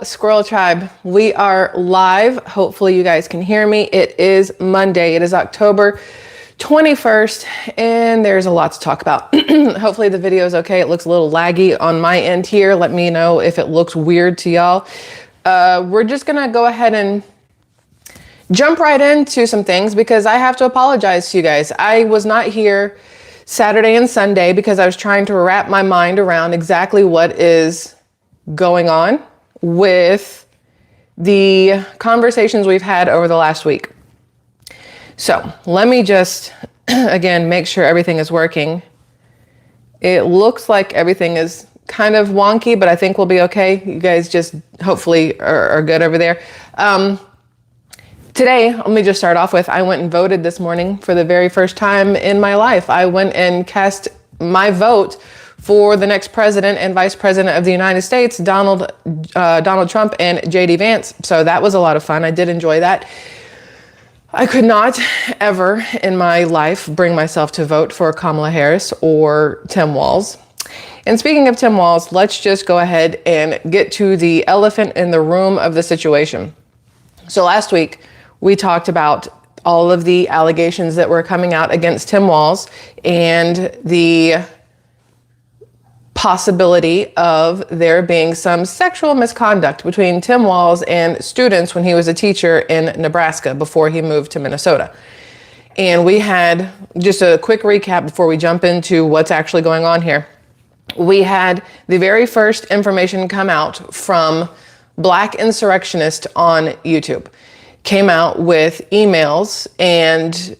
Squirrel Tribe, we are live. Hopefully you guys can hear me. It is Monday. It is October 21st, and there's a lot to talk about. Hopefully the video is okay. It looks a little laggy on my end here. Let me know if it looks weird to y'all. We're just gonna go ahead and jump right into some things because I have to apologize to you guys. I was not here Saturday and Sunday because I was trying to wrap my mind around exactly what is going on with the conversations we've had over the last week. So let me just, again, make sure everything is working. It looks like everything is kind of wonky, but I think we'll be okay. You guys just hopefully are good over there. Today, let me just start off with, I went and voted this morning for the very first time in my life. I went and cast my vote for the next president and vice president of the United States, Donald Trump and JD Vance. So that was a lot of fun. I did enjoy that. I could not ever in my life bring myself to vote for Kamala Harris or Tim Walz. And speaking of Tim Walz, let's just go ahead and get to the elephant in the room of the situation. So last week, we talked about all of the allegations that were coming out against Tim Walz and the possibility of there being some sexual misconduct between Tim Walz and students when he was a teacher in Nebraska before he moved to Minnesota. And we had just a quick recap before we jump into what's actually going on here. We had the very first information come out from Black Insurrectionist on YouTube. Came out with emails and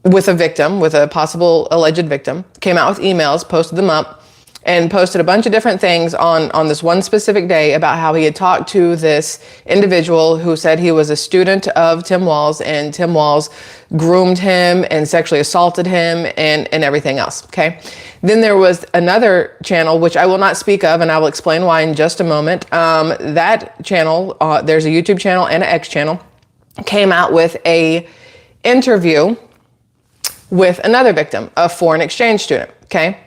with a victim, with a possible alleged victim, came out with emails, posted them up, and posted a bunch of different things on this one specific day about how he had talked to this individual who said he was a student of Tim Walz, and Tim Walz groomed him and sexually assaulted him and everything else, okay? Then there was another channel, which I will not speak of, and I will explain why in just a moment. That channel, there's a YouTube channel and an X channel, came out with a interview with another victim, a foreign exchange student, okay?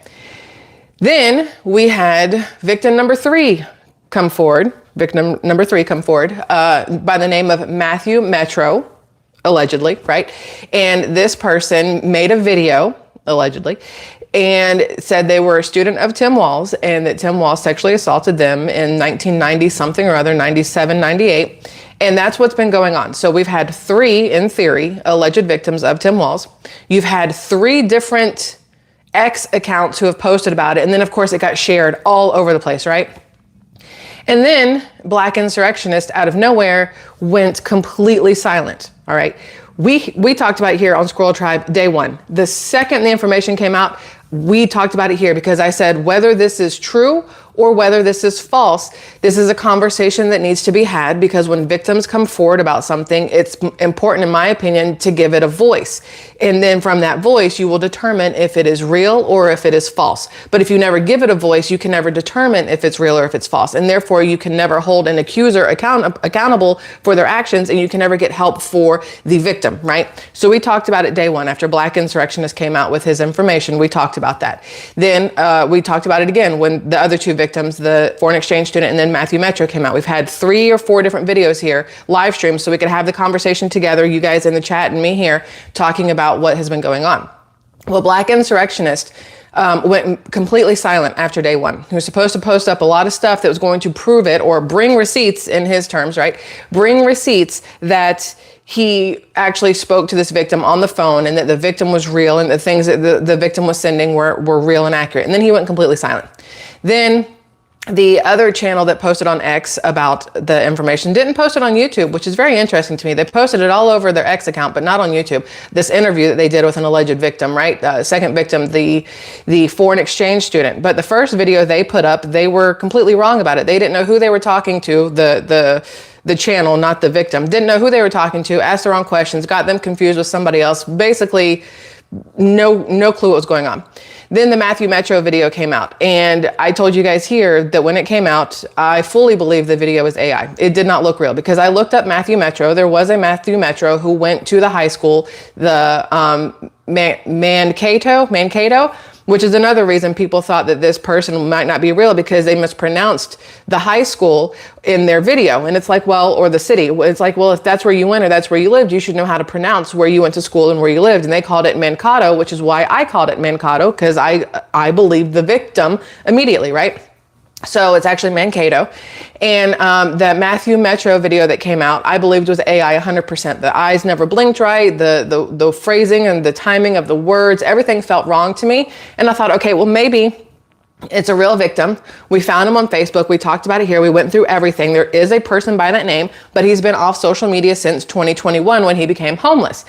Then we had victim number three come forward, by the name of Matthew Metro, allegedly, right? And this person made a video, allegedly, and said they were a student of Tim Walz and that Tim Walz sexually assaulted them in 1990 something or other, 97, 98. And that's what's been going on. So we've had three, in theory, alleged victims of Tim Walz. You've had three different X accounts who have posted about it. And then of course it got shared all over the place, right? And then Black Insurrectionist out of nowhere went completely silent, all right? We talked about it here on Squirrel Tribe day one. The second the information came out, we talked about it here because I said whether this is true or whether this is false, this is a conversation that needs to be had because when victims come forward about something, it's important, in my opinion, to give it a voice. And then from that voice, you will determine if it is real or if it is false. But if you never give it a voice, you can never determine if it's real or if it's false. And therefore, you can never hold an accuser accountable for their actions, and you can never get help for the victim, right? So we talked about it day one. After Black Insurrectionist came out with his information, we talked about that. Then we talked about it again when the other two victims, the foreign exchange student and then Matthew Metro, came out. We've had 3 or 4 different videos here, live streams, so we could have the conversation together, you guys in the chat and me here, talking about what has been going on. Well, Black Insurrectionist went completely silent after day one. He was supposed to post up a lot of stuff that was going to prove it or bring receipts, in his terms, right? Bring receipts that he actually spoke to this victim on the phone and that the victim was real and the things that the victim was sending were real and accurate. And then he went completely silent. Then the other channel that posted on X about the information didn't post it on YouTube, which is very interesting to me. They posted it all over their X account, but not on YouTube. This interview that they did with an alleged victim, right? Second victim, the foreign exchange student. But the first video they put up, they were completely wrong about it. They didn't know who they were talking to, the channel, not the victim. Didn't know who they were talking to, asked the wrong questions, got them confused with somebody else. Basically, no clue what was going on. Then the Matthew Metro video came out, and I told you guys here that when it came out, I fully believe the video was AI. It did not look real because I looked up Matthew Metro. There was a Matthew Metro who went to the high school, the Mankato, which is another reason people thought that this person might not be real, because they mispronounced the high school in their video. And it's like, well, or the city. It's like, well, if that's where you went or that's where you lived, you should know how to pronounce where you went to school and where you lived. And they called it Mankato, which is why I called it Mankato, because I believed the victim immediately, right? So it's actually Mankato. And the Matthew Metro video that came out, I believed was AI 100%. The eyes never blinked right. The phrasing and the timing of the words, everything felt wrong to me. And I thought, okay, well, maybe it's a real victim. We found him on Facebook. We talked about it here. We went through everything. There is a person by that name, but he's been off social media since 2021 when he became homeless.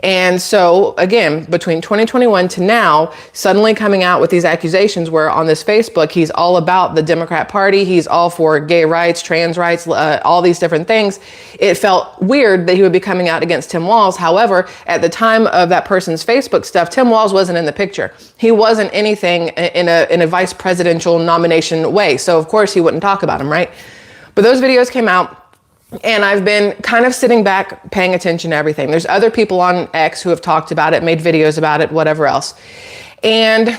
And so again, between 2021 to now, suddenly coming out with these accusations where on this Facebook, he's all about the Democrat Party. He's all for gay rights, trans rights, all these different things. It felt weird that he would be coming out against Tim Walz. However, at the time of that person's Facebook stuff, Tim Walz wasn't in the picture. He wasn't anything in a vice presidential nomination way. So of course he wouldn't talk about him, right? But those videos came out. And I've been kind of sitting back, paying attention to everything. There's other people on X who have talked about it, made videos about it, whatever else. And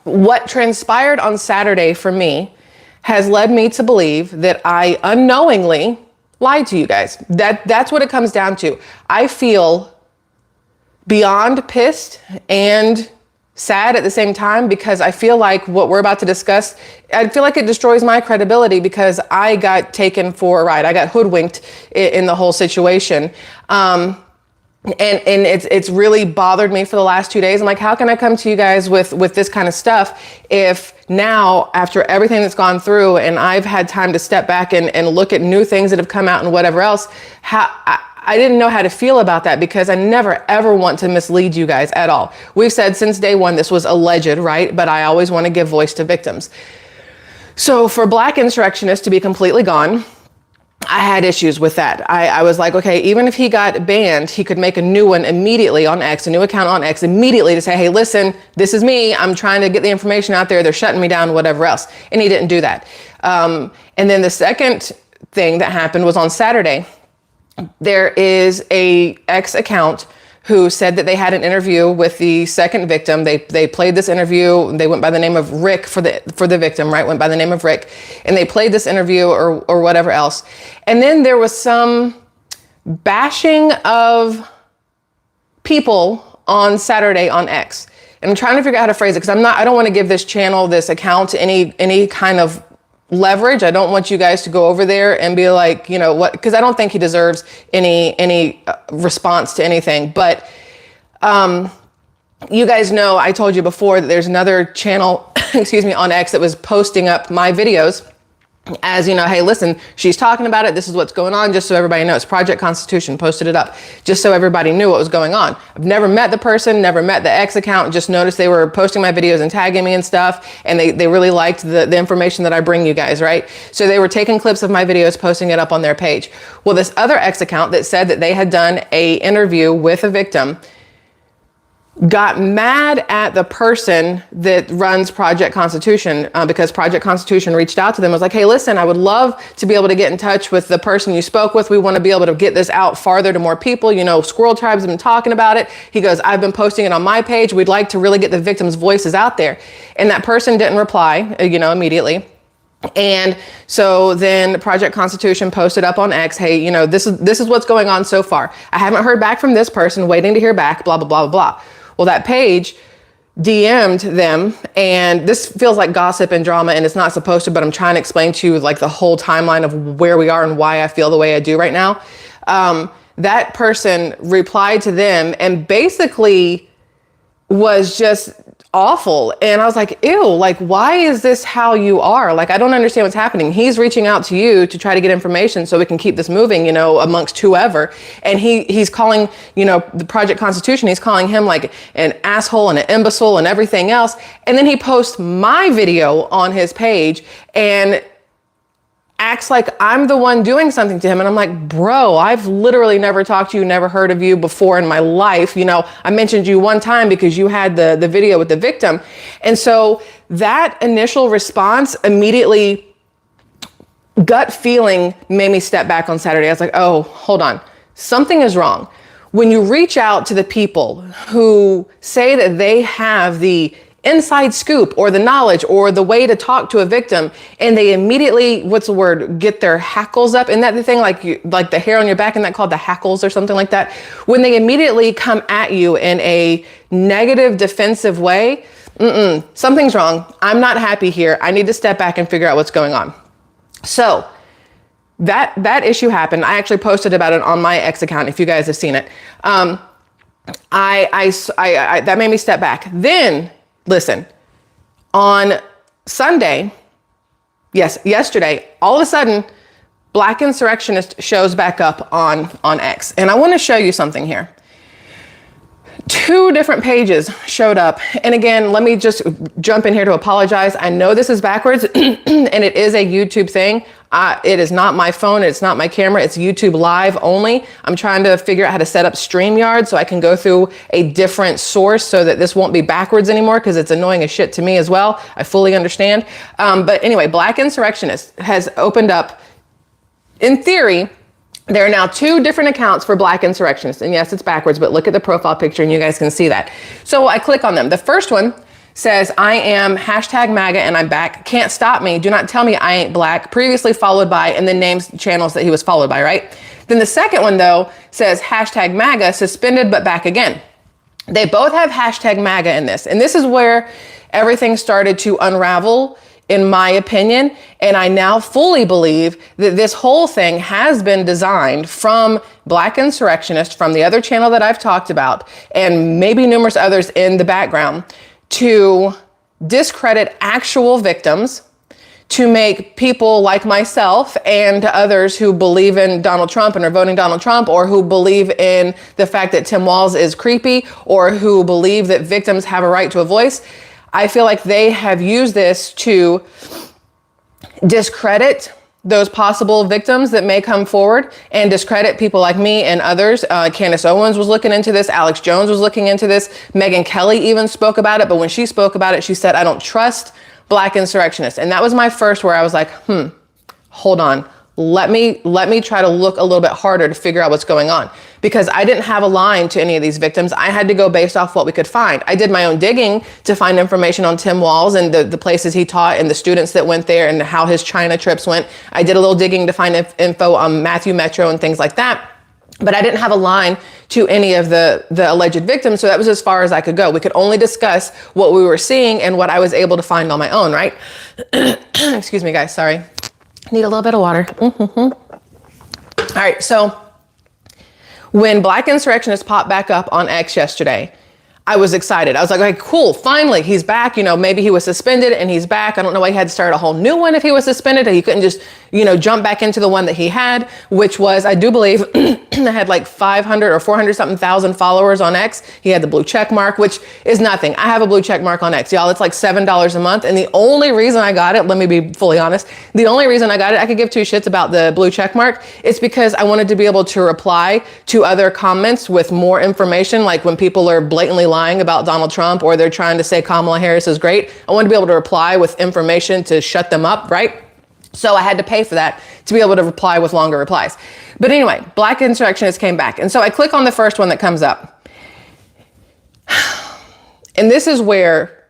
what transpired on Saturday for me has led me to believe that I unknowingly lied to you guys. That's what it comes down to. I feel beyond pissed and sad at the same time, because I feel like what we're about to discuss, I feel like it destroys my credibility, because I got taken for a ride. I got hoodwinked in the whole situation. And it's really bothered me for the last 2 days. I'm like, how can I come to you guys with this kind of stuff if now, after everything that's gone through and I've had time to step back and look at new things that have come out and whatever else, I didn't know how to feel about that, because I never ever want to mislead you guys at all. We've said since day one, this was alleged, right? But I always want to give voice to victims. So for Black insurrectionists to be completely gone, I had issues with that. I was like, okay, even if he got banned, he could make a new one immediately on X, a new account on X immediately to say, hey, listen, this is me. I'm trying to get the information out there. They're shutting me down, whatever else. And he didn't do that. And then the second thing that happened was on Saturday. There is a X account who said that they had an interview with the second victim. They played this interview. They went by the name of Rick for the victim, right? Went by the name of Rick, and they played this interview or whatever else. And then there was some bashing of people on Saturday on X. And I'm trying to figure out how to phrase it, because I don't want to give this channel, this account, any kind of leverage. I don't want you guys to go over there and be like, you know what, because I don't think he deserves any response to anything. But you guys know, I told you before that there's another channel, excuse me, on X that was posting up my videos as, you know, hey, listen, she's talking about it. This is what's going on, just so everybody knows. Project Constitution posted it up just so everybody knew what was going on. I've never met the person, never met the X account, just noticed they were posting my videos and tagging me and stuff. And they really liked the information that I bring you guys, right? So they were taking clips of my videos, posting it up on their page. Well, this other X account that said that they had done a interview with a victim got mad at the person that runs Project Constitution, because Project Constitution reached out to them. Was like, hey, listen, I would love to be able to get in touch with the person you spoke with. We want to be able to get this out farther to more people. You know, SquirrelTribe's been talking about it. He goes, I've been posting it on my page. We'd like to really get the victims' voices out there. And that person didn't reply, immediately. And so then Project Constitution posted up on X, hey, this is what's going on so far. I haven't heard back from this person, waiting to hear back, blah, blah, blah, blah, blah. Well, that page DM'd them, and this feels like gossip and drama, and it's not supposed to, but I'm trying to explain to you like the whole timeline of where we are and why I feel the way I do right now. That person replied to them and basically was just awful. And I was like, ew, like, why is this how you are? Like, I don't understand what's happening. He's reaching out to you to try to get information so we can keep this moving, amongst whoever. And he's calling, the Project Constitution, he's calling him like an asshole and an imbecile and everything else. And then he posts my video on his page and acts like I'm the one doing something to him. And I'm like, bro, I've literally never talked to you, never heard of you before in my life. I mentioned you one time because you had the video with the victim. And so that initial response immediately, gut feeling, made me step back on Saturday. I was like, oh, hold on. Something is wrong. When you reach out to the people who say that they have the inside scoop or the knowledge or the way to talk to a victim, and they immediately, what's the word, get their hackles up. Isn't that the thing, like the hair on your back, and that called the hackles or something like that? When they immediately come at you in a negative, defensive way, something's wrong. I'm not happy here. I need to step back and figure out what's going on. So that issue happened. I actually posted about it on my X account, if you guys have seen it. That made me step back. Then, listen, on Sunday, yesterday, all of a sudden, Black Insurrectionist shows back up on X. And I want to show you something here. 2 different pages showed up. And again, let me just jump in here to apologize. I know this is backwards and it is a YouTube thing. It is not my phone. It's not my camera. It's YouTube Live only. I'm trying to figure out how to set up StreamYard so I can go through a different source so that this won't be backwards anymore, because it's annoying as shit to me as well. I fully understand. But anyway, Black Insurrectionist has opened up, in theory, there are now 2 different accounts for Black Insurrectionists. And yes, it's backwards, but look at the profile picture and you guys can see that. So I click on them. The first one says, I am #MAGA and I'm back. Can't stop me. Do not tell me I ain't black. Previously followed by, and then names channels that he was followed by, right? Then the second one though says #MAGA suspended but back again. They both have #MAGA in this. And this is where everything started to unravel, in my opinion. And I now fully believe that this whole thing has been designed from Black Insurrectionists, from the other channel that I've talked about, and maybe numerous others in the background, to discredit actual victims, to make people like myself and others who believe in Donald Trump and are voting Donald Trump, or who believe in the fact that Tim Walz is creepy, or who believe that victims have a right to a voice. I feel like they have used this to discredit those possible victims that may come forward, and discredit people like me and others. Candace Owens was looking into this. Alex Jones was looking into this. Megyn Kelly even spoke about it. But when she spoke about it, she said, I don't trust Black Insurrectionists. And that was my first where I was like, hold on. Let me try to look a little bit harder to figure out what's going on, because I didn't have a line to any of these victims. I had to go based off what we could find. I did my own digging to find information on Tim Walz and the places he taught and the students that went there and how his China trips went. I did a little digging to find info on Matthew Metro and things like that. But I didn't have a line to any of the alleged victims. So that was as far as I could go. We could only discuss what we were seeing and what I was able to find on my own, right? Excuse me, guys, sorry. Need a little bit of water. All right, so when Black Insurrectionists popped back up on X yesterday, I was excited. I was like, okay, cool, finally, he's back. You know, maybe he was suspended and he's back. I don't know why he had to start a whole new one if he was suspended. He couldn't just, jump back into the one that he had, which was, I do believe, had like 500 or 400 something thousand followers on X. He had the blue check mark, which is nothing. I have a blue check mark on X, y'all. It's like $7 a month. And the only reason I got it, let me be fully honest, the only reason I got it, I could give 2 shits about the blue check mark. It's because I wanted to be able to reply to other comments with more information. Like when people are blatantly lying about Donald Trump, or they're trying to say Kamala Harris is great, I wanted to be able to reply with information to shut them up, right? So I had to pay for that to be able to reply with longer replies. But anyway, Black Insurrectionists came back. And so I click on the first one that comes up. And this is where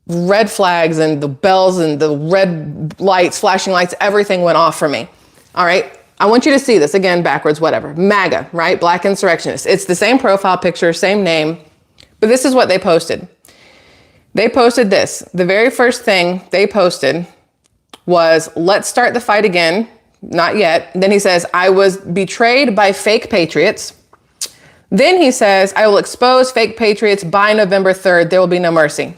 red flags and the bells and the red lights, flashing lights, everything went off for me. All right. I want you to see this again, backwards, whatever. MAGA, right? Black Insurrectionists. It's the same profile picture, same name, but this is what they posted. They posted this. The very first thing they posted was, let's start the fight again. Not yet. Then he says, I was betrayed by fake patriots. Then he says, I will expose fake patriots by November 3rd. There will be no mercy.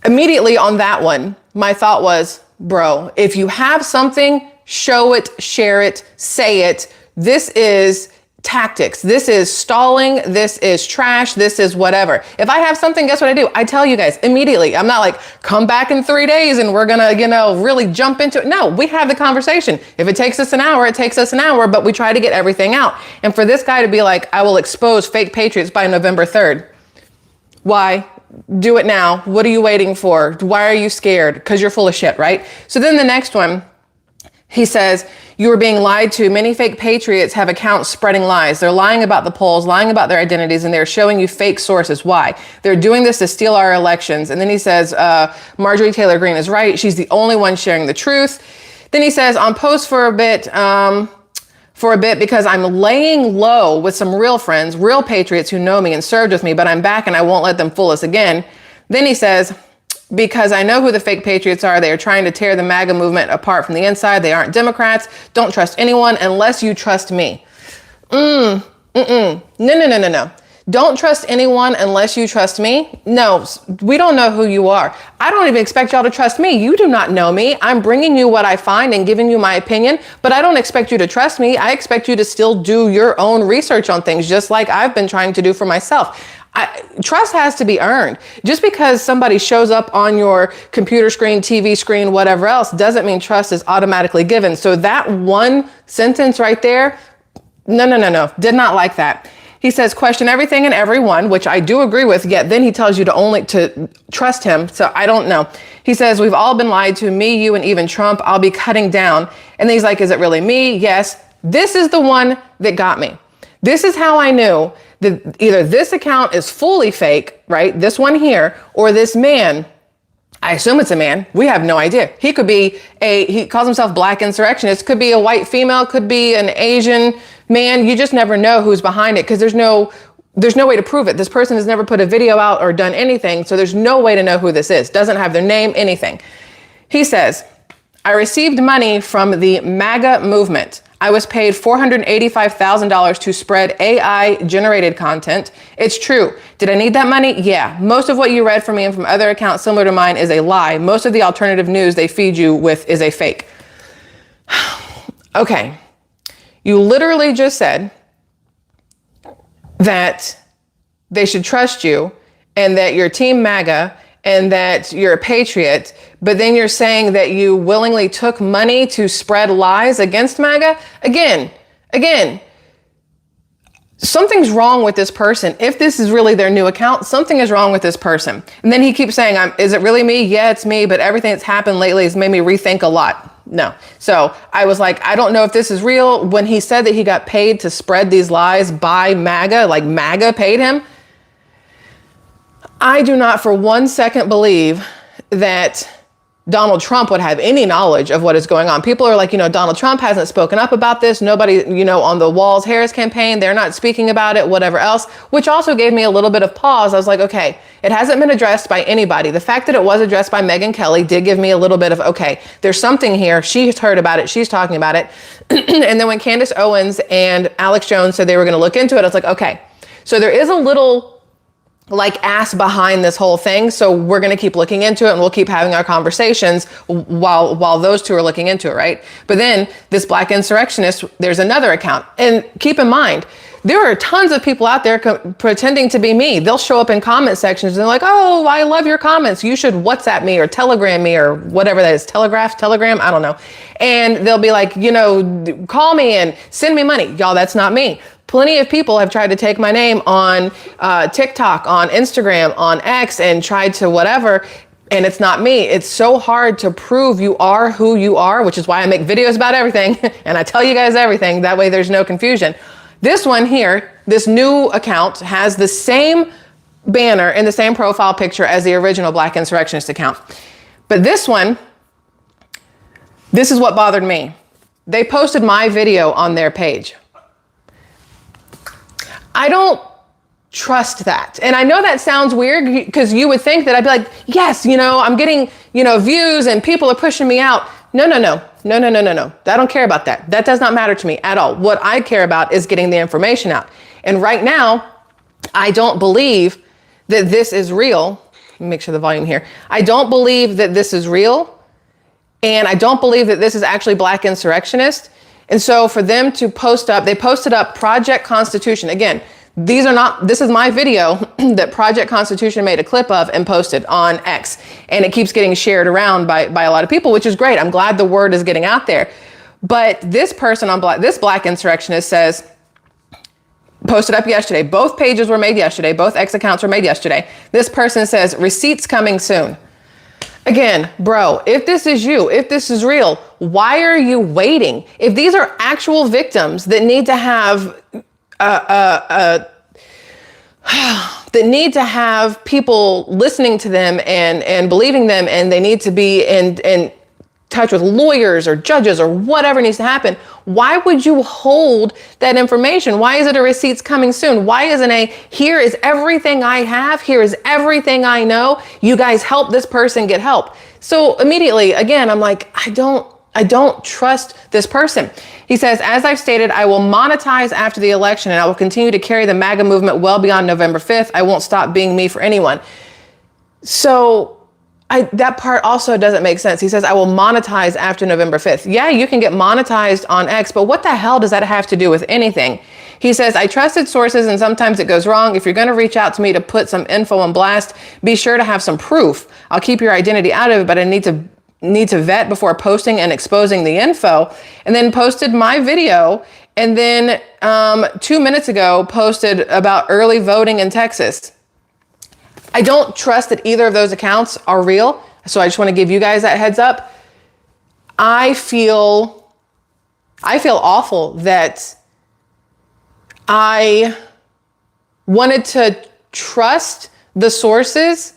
Immediately on that one, my thought was, bro, if you have something, show it, share it, say it. This is tactics. This is stalling. This is trash. This is whatever. If I have something, guess what I do? I tell you guys immediately. I'm not like, come back in 3 days and we're going to, really jump into it. No, we have the conversation. If it takes us an hour, it takes us an hour, but we try to get everything out. And for this guy to be like, I will expose fake patriots by November 3rd. Why? Do it now. What are you waiting for? Why are you scared? Because you're full of shit, right? So then the next one He says, you are being lied to. Many fake patriots have accounts spreading lies. They're lying about the polls, lying about their identities, and they're showing you fake sources. Why? They're doing this to steal our elections. And then he says, Marjorie Taylor Greene is right. She's the only one sharing the truth. Then he says, on post for a bit, because I'm laying low with some real friends, real patriots who know me and served with me, but I'm back and I won't let them fool us again. Then he says, because I know who the fake patriots are. They are trying to tear the MAGA movement apart from the inside. They aren't Democrats. Don't trust anyone unless you trust me. No. Don't trust anyone unless you trust me. No, we don't know who you are. I don't even expect y'all to trust me. You do not know me. I'm bringing you what I find and giving you my opinion, but I don't expect you to trust me. I expect you to still do your own research on things, just like I've been trying to do for myself. Trust has to be earned. Just because somebody shows up on your computer screen, TV screen, whatever else, doesn't mean trust is automatically given. So that one sentence right there, no, did not like that. He says, question everything and everyone, which I do agree with, yet then he tells you to trust him. So I don't know. He says, we've all been lied to, me, you, and even Trump. I'll be cutting down. And then he's like, is it really me? Yes. This is the one that got me. This is how I knew that either this account is fully fake, right? This one here, or this man, I assume it's a man. We have no idea. He could be he calls himself black insurrectionist, could be a white female, could be an Asian man. You just never know who's behind it because there's no way to prove it. This person has never put a video out or done anything. So there's no way to know who this is. Doesn't have their name, anything. He says, I received money from the MAGA movement. I was paid $485,000 to spread AI generated content. It's true. Did I need that money? Yeah. Most of what you read from me and from other accounts similar to mine is a lie. Most of the alternative news they feed you with is a fake. Okay. You literally just said that they should trust you and that you're Team MAGA and that you're a patriot, but then you're saying that you willingly took money to spread lies against MAGA? Again, something's wrong with this person. If this is really their new account, something is wrong with this person. And then he keeps saying, is it really me? Yeah, it's me, but everything that's happened lately has made me rethink a lot. No. So I was like, I don't know if this is real. When he said that he got paid to spread these lies by MAGA, like MAGA paid him, I do not for 1 second believe that Donald Trump would have any knowledge of what is going on. People are like, Donald Trump hasn't spoken up about this. Nobody, on the Walz Harris campaign, they're not speaking about it, whatever else, which also gave me a little bit of pause. I was like, okay, it hasn't been addressed by anybody. The fact that it was addressed by Megyn Kelly did give me a little bit of, okay, there's something here. She's heard about it. She's talking about it. And then when Candace Owens and Alex Jones said they were going to look into it, I was like, okay, so there is a little ass behind this whole thing. So we're going to keep looking into it and we'll keep having our conversations while those two are looking into it. Right. But then this black insurrectionist, there's another account. And keep in mind, there are tons of people out there pretending to be me. They'll show up in comment sections and they're like, oh, I love your comments. You should WhatsApp me or Telegram me or whatever that is. Telegram. I don't know. And they'll be like, call me and send me money. Y'all, that's not me. Plenty of people have tried to take my name on TikTok, on Instagram, on X, and tried to whatever, and it's not me. It's so hard to prove you are who you are, which is why I make videos about everything, and I tell you guys everything. That way there's no confusion. This one here, this new account, has the same banner and the same profile picture as the original Black Insurrectionist account. But this one, this is what bothered me. They posted my video on their page. I don't trust that. And I know that sounds weird because you would think that I'd be like, yes, I'm getting, views and people are pushing me out. No. I don't care about that. That does not matter to me at all. What I care about is getting the information out. And right now, I don't believe that this is real. Let me make sure the volume here. I don't believe that this is real. And I don't believe that this is actually Black Insurrectionist. And so for them to they posted up Project Constitution. Again, this is my video that Project Constitution made a clip of and posted on X. And it keeps getting shared around by a lot of people, which is great. I'm glad the word is getting out there. But this person this Black Insurrectionist posted up yesterday. Both pages were made yesterday. Both X accounts were made yesterday. This person says, receipts coming soon. Again, bro, if this is you, if this is real, why are you waiting? If these are actual victims that need to have that need to have people listening to them and believing them, and they need to be in touch with lawyers or judges or whatever needs to happen, why would you hold that information? Why is it a receipts coming soon? Why isn't a, here is everything I have, here is everything I know, you guys help this person get help? So immediately, again, I'm like, I don't trust this person. He says, as I've stated, I will monetize after the election and I will continue to carry the MAGA movement well beyond November 5th. I won't stop being me for anyone. So that part also doesn't make sense. He says, I will monetize after November 5th. Yeah, you can get monetized on X, but what the hell does that have to do with anything? He says, I trusted sources and sometimes it goes wrong. If you're going to reach out to me to put some info on blast, be sure to have some proof. I'll keep your identity out of it, but I need to vet before posting and exposing the info. And then posted my video. And then 2 minutes ago posted about early voting in Texas. I don't trust that either of those accounts are real. So I just want to give you guys that heads up. I feel awful that I wanted to trust the sources.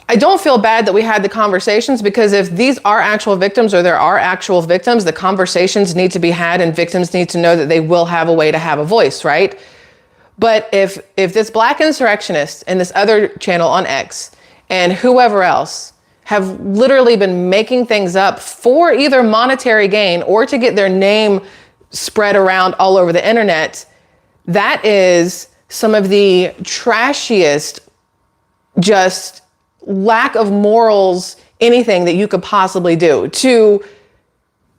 I don't feel bad that we had the conversations, because if these are actual victims or there are actual victims, the conversations need to be had and victims need to know that they will have a way to have a voice, right? But if this black insurrectionist and this other channel on X and whoever else have literally been making things up for either monetary gain or to get their name spread around all over the internet, that is some of the trashiest, just lack of morals, anything that you could possibly do to.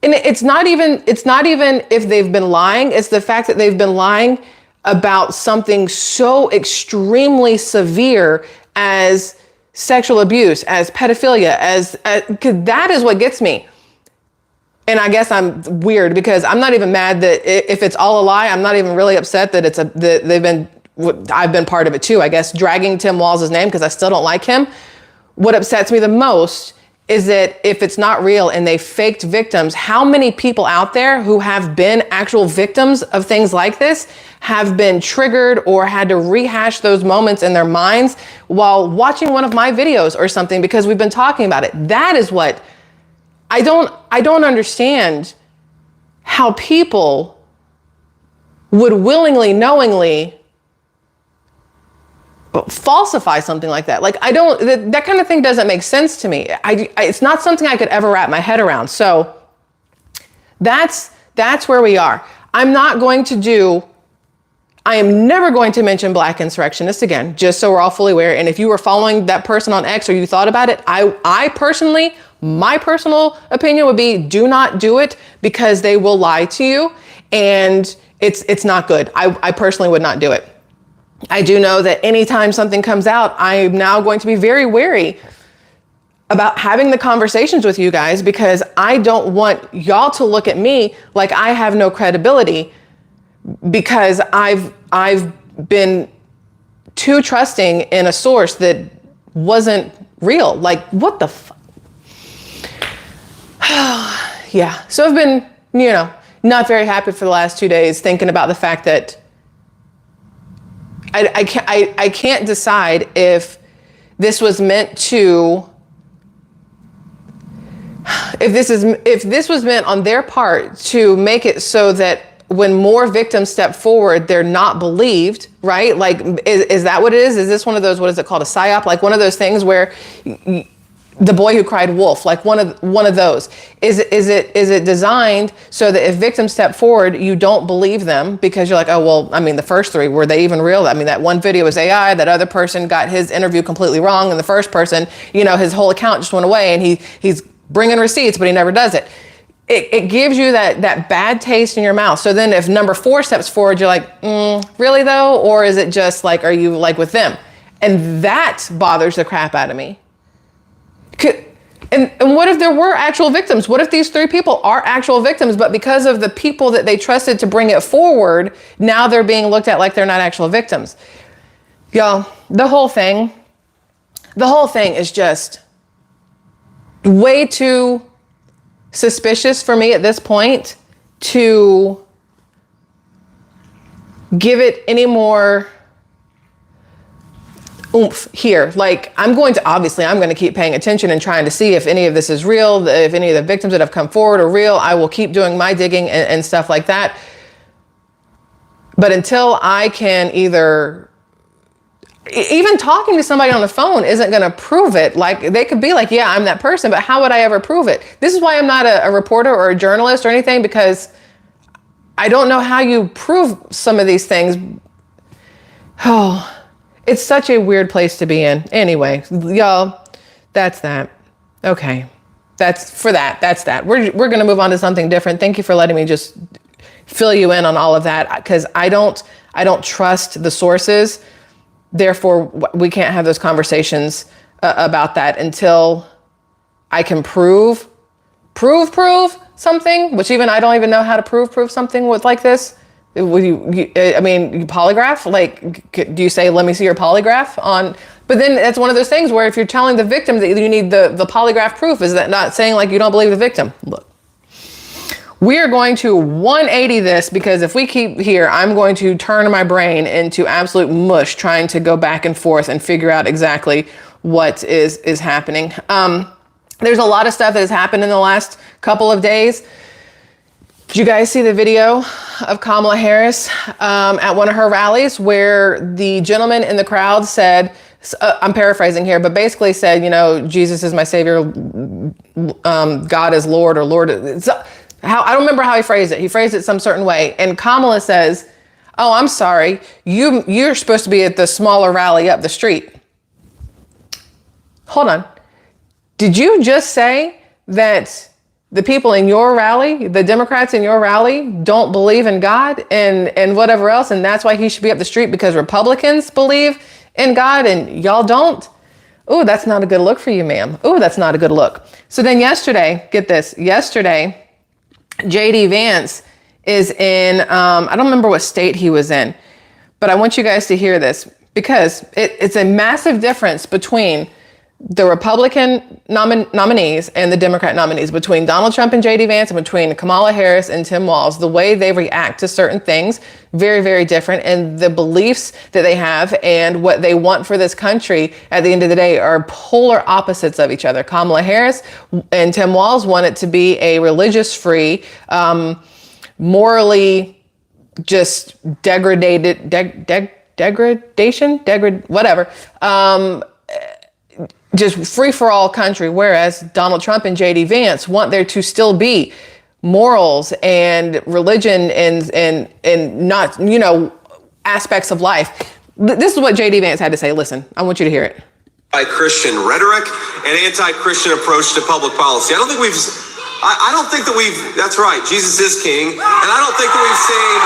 And it's not even if they've been lying, it's the fact that they've been lying about something so extremely severe as sexual abuse, as pedophilia, as that is what gets me. And I guess I'm weird because I'm not even mad that if it's all a lie, I'm not even really upset that I've been part of it too, I guess, dragging Tim Walz's name because I still don't like him. What upsets me the most is that if it's not real and they faked victims, how many people out there who have been actual victims of things like this have been triggered or had to rehash those moments in their minds while watching one of my videos or something because we've been talking about it. That is what I don't understand, how people would willingly, knowingly falsify something like that. Like, that kind of thing doesn't make sense to me. It's not something I could ever wrap my head around. So that's where we are. I am never going to mention black insurrectionists again, just so we're all fully aware. And if you were following that person on X or you thought about it, I personally, my personal opinion would be, do not do it because they will lie to you. And it's not good. I personally would not do it. I do know that anytime something comes out, I'm now going to be very wary about having the conversations with you guys, because I don't want y'all to look at me like I have no credibility because I've been too trusting in a source that wasn't real. Like, what the fuck? Yeah. So I've been, not very happy for the last 2 days thinking about the fact that I can't decide if this was meant to, if this was meant on their part to make it so that when more victims step forward, they're not believed, right? Like, is that what it is? Is this one of those, what is it called, a psyop? Like one of those things where the boy who cried wolf, like one of those. Is it designed so that if victims step forward, you don't believe them because you're like, oh, well, I mean, the first three, were they even real? I mean, that one video was AI, that other person got his interview completely wrong. And the first person, his whole account just went away and he's bringing receipts, but he never does it. It gives you that bad taste in your mouth. So then if number 4 steps forward, you're like, really though? Or is it just like, are you like with them? And that bothers the crap out of me. And what if there were actual victims? What if these 3 people are actual victims, but because of the people that they trusted to bring it forward, now they're being looked at like they're not actual victims? Y'all, the whole thing is just way too suspicious for me at this point to give it any more oomph here. Like, I'm going to keep paying attention and trying to see if any of this is real, if any of the victims that have come forward are real. I will keep doing my digging and stuff like that. But until I can even talking to somebody on the phone isn't going to prove it. Like, they could be like, yeah, I'm that person, but how would I ever prove it? This is why I'm not a reporter or a journalist or anything, because I don't know how you prove some of these things. Oh, it's such a weird place to be in. Anyway, y'all, that's that. Okay. That's that. We're going to move on to something different. Thank you for letting me just fill you in on all of that, because I don't trust the sources. Therefore, we can't have those conversations about that until I can prove something, which even I don't even know how to prove something with like this. Would you polygraph? Like, do you say, let me see your polygraph on? But then it's one of those things where if you're telling the victim that you need the polygraph proof, is that not saying like you don't believe the victim? Look, we are going to 180 this, because if we keep here, I'm going to turn my brain into absolute mush trying to go back and forth and figure out exactly what is happening. There's a lot of stuff that has happened in the last couple of days. Did you guys see the video of Kamala Harris at one of her rallies where the gentleman in the crowd said, I'm paraphrasing here, but basically said, Jesus is my savior, God is Lord, or Lord. I don't remember how he phrased it. He phrased it some certain way. And Kamala says, oh, I'm sorry. You're supposed to be at the smaller rally up the street. Hold on. Did you just say that the people in your rally, the Democrats in your rally, don't believe in God and whatever else, and that's why he should be up the street because Republicans believe in God and y'all don't? Ooh, that's not a good look for you, ma'am. Ooh, that's not a good look. So then yesterday, get this, JD Vance is in, I don't remember what state he was in, but I want you guys to hear this, because it's a massive difference between the Republican nominees and the Democrat nominees, between Donald Trump and JD Vance and between Kamala Harris and Tim Walz. The way they react to certain things, very, very different. And the beliefs that they have and what they want for this country at the end of the day are polar opposites of each other. Kamala Harris and Tim Walz want it to be a religious-free, morally just just free-for-all country, whereas Donald Trump and JD Vance want there to still be morals and religion and not, aspects of life. This is what JD Vance had to say. Listen, I want you to hear it. Anti-Christian rhetoric and anti-Christian approach to public policy. I don't think that we've, that's right, Jesus is king, and I don't think that we've seen...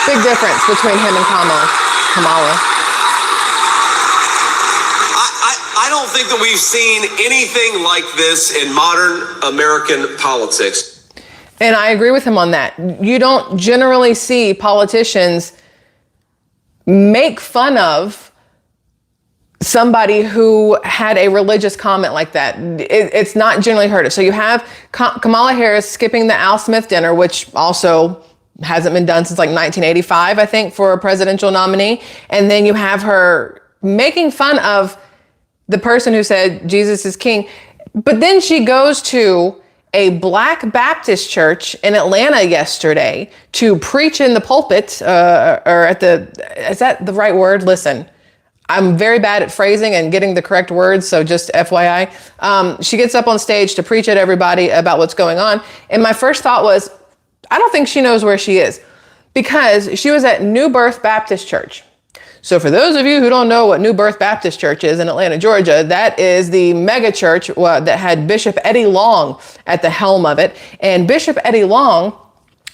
Big difference between him and Kamala. I don't think that we've seen anything like this in modern American politics. And I agree with him on that. You don't generally see politicians make fun of somebody who had a religious comment like that. It's not generally heard of. So you have Kamala Harris skipping the Al Smith dinner, which also hasn't been done since like 1985, I think, for a presidential nominee. And then you have her making fun of the person who said Jesus is king. But then she goes to a Black Baptist church in Atlanta yesterday to preach in the pulpit, is that the right word? Listen, I'm very bad at phrasing and getting the correct words, so just FYI. She gets up on stage to preach at everybody about what's going on. And my first thought was, I don't think she knows where she is, because she was at New Birth Baptist Church. So for those of you who don't know what New Birth Baptist Church is in Atlanta, Georgia, that is the mega church that had Bishop Eddie Long at the helm of it. And Bishop Eddie Long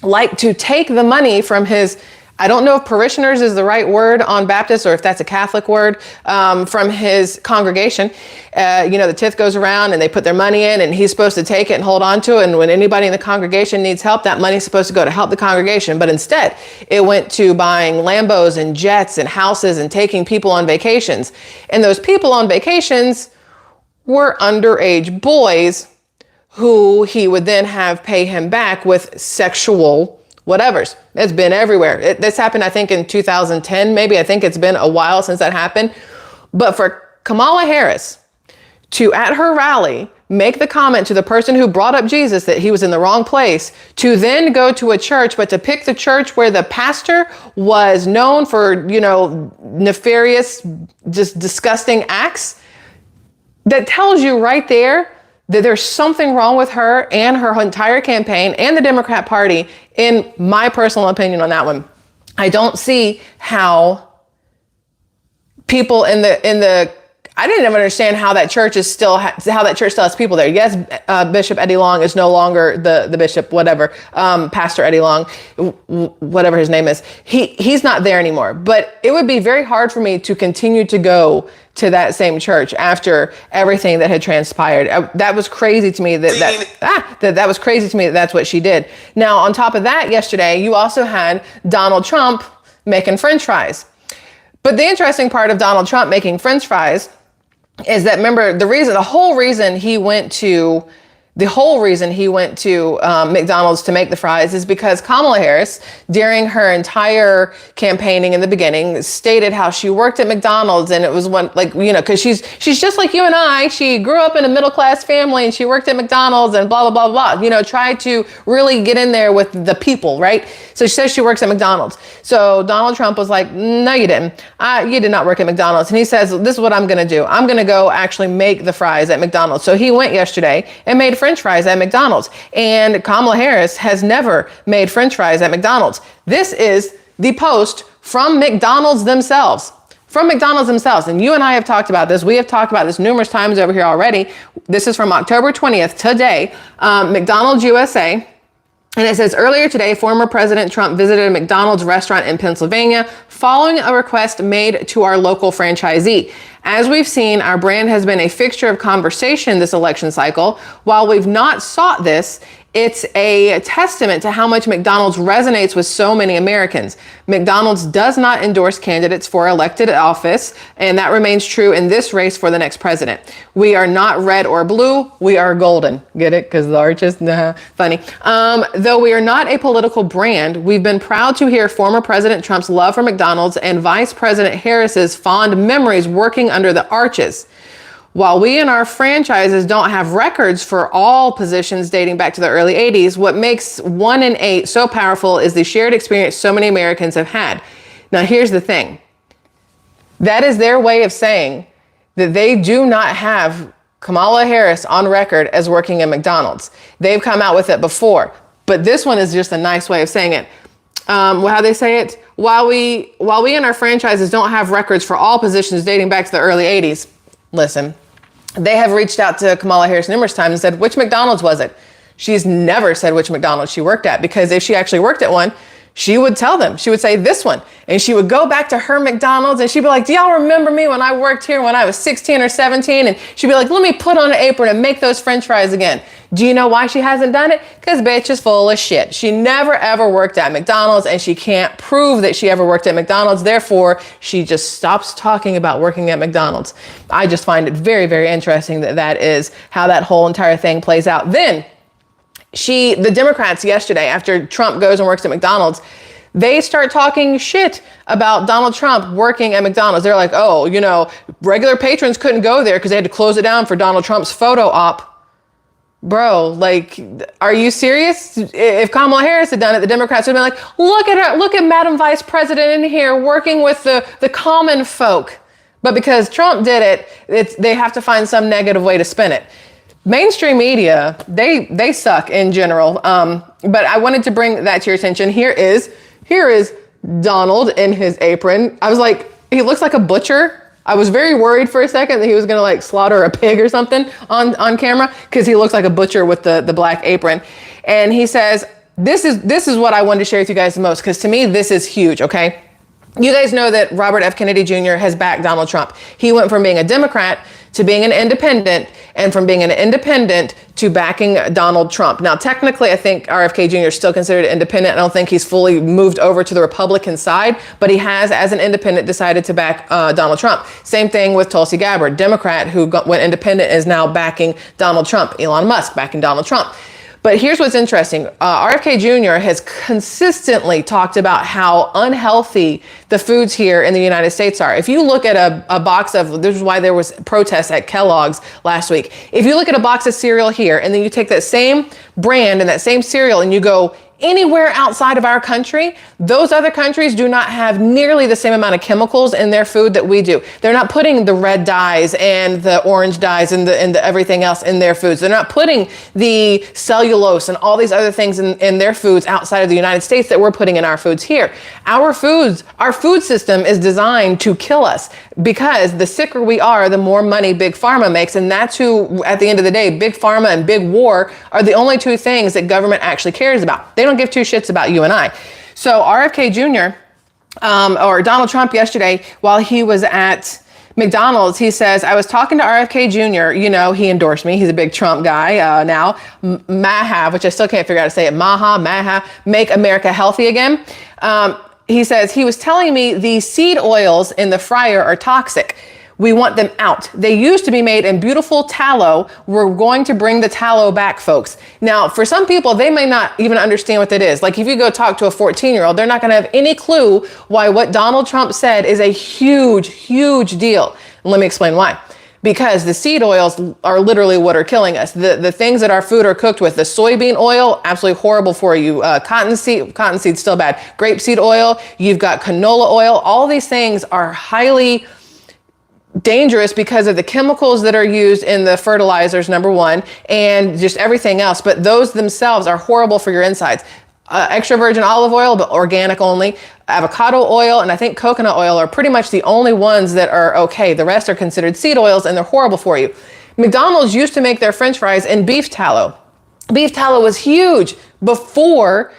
liked to take the money from his I don't know if parishioners is the right word on Baptist or if that's a Catholic word, from his congregation. The tithe goes around and they put their money in and he's supposed to take it and hold on to it. And when anybody in the congregation needs help, that money's supposed to go to help the congregation. But instead, it went to buying Lambos and jets and houses and taking people on vacations. And those people on vacations were underage boys who he would then have pay him back with sexual whatevers. It's been everywhere. This happened, I think, in 2010, maybe. I think it's been a while since that happened. But for Kamala Harris to, at her rally, make the comment to the person who brought up Jesus that he was in the wrong place, to then go to a church, but to pick the church where the pastor was known for, nefarious, just disgusting acts, that tells you right there that there's something wrong with her and her entire campaign and the Democrat Party, in my personal opinion on that one. I don't see how people in the I didn't even understand how that church is still, how that church still has people there. Yes, Bishop Eddie Long is no longer the bishop, whatever, Pastor Eddie Long, whatever his name is. He's not there anymore. But it would be very hard for me to continue to go to that same church after everything that had transpired. That was crazy to me that was crazy to me that that's what she did. Now, on top of that, yesterday, you also had Donald Trump making French fries. But the interesting part of Donald Trump making French fries is that, remember, the whole reason he went to McDonald's to make the fries is because Kamala Harris, during her entire campaigning in the beginning, stated how she worked at McDonald's, and it was because she's just like you and I. She grew up in a middle class family and she worked at McDonald's and blah blah blah blah. Tried to really get in there with the people, right? So she says she works at McDonald's. So Donald Trump was like, "No, you didn't. You did not work at McDonald's." And he says, "This is what I'm going to do. I'm going to go actually make the fries at McDonald's." So he went yesterday and made French fries at McDonald's. And Kamala Harris has never made French fries at McDonald's. This is the post from McDonald's themselves. And you and I have talked about this. We have talked about this numerous times over here already. This is from October 20th, today, McDonald's USA. And it says, earlier today, former President Trump visited a McDonald's restaurant in Pennsylvania following a request made to our local franchisee. As we've seen, our brand has been a fixture of conversation this election cycle. While we've not sought this, it's a testament to how much McDonald's resonates with so many Americans. McDonald's does not endorse candidates for elected office, and that remains true in this race for the next president. We are not red or blue, we are golden. Get it? Because the arches, funny. Though we are not a political brand, we've been proud to hear former President Trump's love for McDonald's and Vice President Harris's fond memories working under the arches. While we in our franchises don't have records for all positions dating back to the early 80s, what makes 1 in 8 so powerful is the shared experience so many Americans have had. Now, here's the thing. That is their way of saying that they do not have Kamala Harris on record as working at McDonald's. They've come out with it before, but this one is just a nice way of saying it. How they say it? While we in our franchises don't have records for all positions dating back to the early 80s, listen, they have reached out to Kamala Harris numerous times and said, which McDonald's was it? She's never said which McDonald's she worked at, because if she actually worked at one, she would tell them. She would say this one, and she would go back to her McDonald's and she'd be like, do y'all remember me when I worked here when I was 16 or 17? And she'd be like, let me put on an apron and make those French fries again. Do you know why she hasn't done it? Because bitch is full of shit. She never ever worked at McDonald's, and she can't prove that she ever worked at McDonald's. Therefore, she just stops talking about working at McDonald's. I just find it very, very interesting that that is how that whole entire thing plays out. Then the Democrats yesterday, after Trump goes and works at McDonald's, they start talking shit about Donald Trump working at McDonald's. They're like, oh, regular patrons couldn't go there because they had to close it down for Donald Trump's photo op. Bro, like, are you serious? If Kamala Harris had done it, the Democrats would have been like, look at her, look at Madam Vice President in here working with the common folk. But because Trump did it, they have to find some negative way to spin it. Mainstream media, they suck in general. But I wanted to bring that to your attention. Here is Donald in his apron. I was like, he looks like a butcher. I was very worried for a second that he was going to like slaughter a pig or something on camera, because he looks like a butcher with the black apron. And he says, this is what I wanted to share with you guys the most, because to me, this is huge, okay? You guys know that Robert F. Kennedy Jr. has backed Donald Trump. He went from being a Democrat to being an independent, and from being an independent to backing Donald Trump. Now, technically, I think RFK Jr. is still considered independent. I don't think he's fully moved over to the Republican side, but he has, as an independent, decided to back Donald Trump. Same thing with Tulsi Gabbard, Democrat who went independent, is now backing Donald Trump. Elon Musk backing Donald Trump. But here's what's interesting. RFK Jr. has consistently talked about how unhealthy the foods here in the United States are. If you look at a box of, this is why there was protests at Kellogg's last week. If you look at a box of cereal here, and then you take that same brand and that same cereal and you go anywhere outside of our country, those other countries do not have nearly the same amount of chemicals in their food that we do. They're not putting the red dyes and the orange dyes and the everything else in their foods. They're not putting the cellulose and all these other things in their foods outside of the United States that we're putting in our foods here. Our food system is designed to kill us, because the sicker we are, the more money Big Pharma makes. And that's who, at the end of the day, Big Pharma and Big War are the only two things that government actually cares about. They don't give two shits about you and I. So RFK Jr. Or Donald Trump yesterday, while he was at McDonald's, he says, I was talking to RFK Jr., you know, he endorsed me. He's a big Trump guy now. MAHA, which I still can't figure out how to say it. MAHA, make America healthy again. He says, he was telling me the seed oils in the fryer are toxic. We want them out. They used to be made in beautiful tallow. We're going to bring the tallow back, folks. Now, for some people, they may not even understand what that is. Like if you go talk to a 14-year-old, they're not going to have any clue why what Donald Trump said is a huge, huge deal. And let me explain why. Because the seed oils are literally what are killing us. The things that our food are cooked with, the soybean oil, absolutely horrible for you. Cottonseed, still bad. Grapeseed oil, you've got canola oil. All these things are highly dangerous because of the chemicals that are used in the fertilizers, number one, and just everything else. But those themselves are horrible for your insides. Extra virgin olive oil, but organic only. Avocado oil and I think coconut oil are pretty much the only ones that are okay. The rest are considered seed oils and they're horrible for you. McDonald's used to make their French fries in beef tallow. Beef tallow was huge before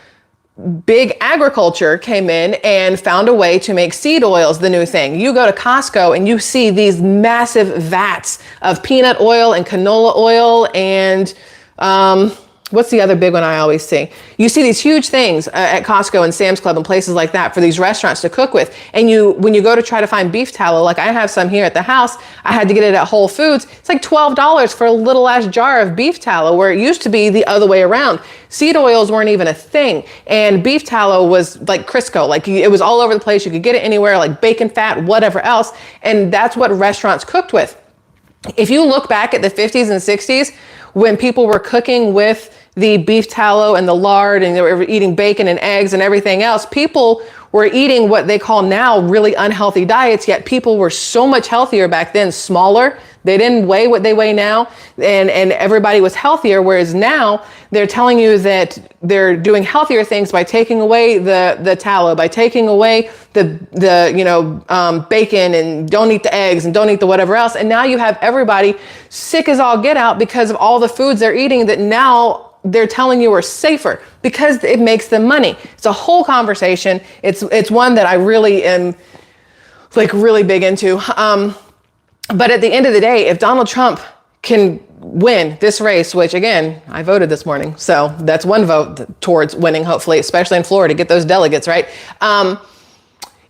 big agriculture came in and found a way to make seed oils the new thing. You go to Costco and you see these massive vats of peanut oil and canola oil and what's the other big one I always see? You see these huge things at Costco and Sam's Club and places like that for these restaurants to cook with. And when you go to try to find beef tallow, like I have some here at the house, I had to get it at Whole Foods. It's like $12 for a little ass jar of beef tallow, where it used to be the other way around. Seed oils weren't even a thing. And beef tallow was like Crisco, like it was all over the place. You could get it anywhere, like bacon fat, whatever else. And that's what restaurants cooked with. If you look back at the 50s and 60s, when people were cooking with the beef tallow and the lard and they were eating bacon and eggs and everything else, people were eating what they call now really unhealthy diets, yet people were so much healthier back then, smaller. They didn't weigh what they weigh now, and everybody was healthier, whereas now they're telling you that they're doing healthier things by taking away the tallow, by taking away the bacon, and don't eat the eggs and don't eat the whatever else. And now you have everybody sick as all get out because of all the foods they're eating that now they're telling you are safer because it makes them money. It's a whole conversation. It's one that I really am like really big into. But at the end of the day, if Donald Trump can win this race, which again, I voted this morning, so that's one vote towards winning, hopefully, especially in Florida, get those delegates, right?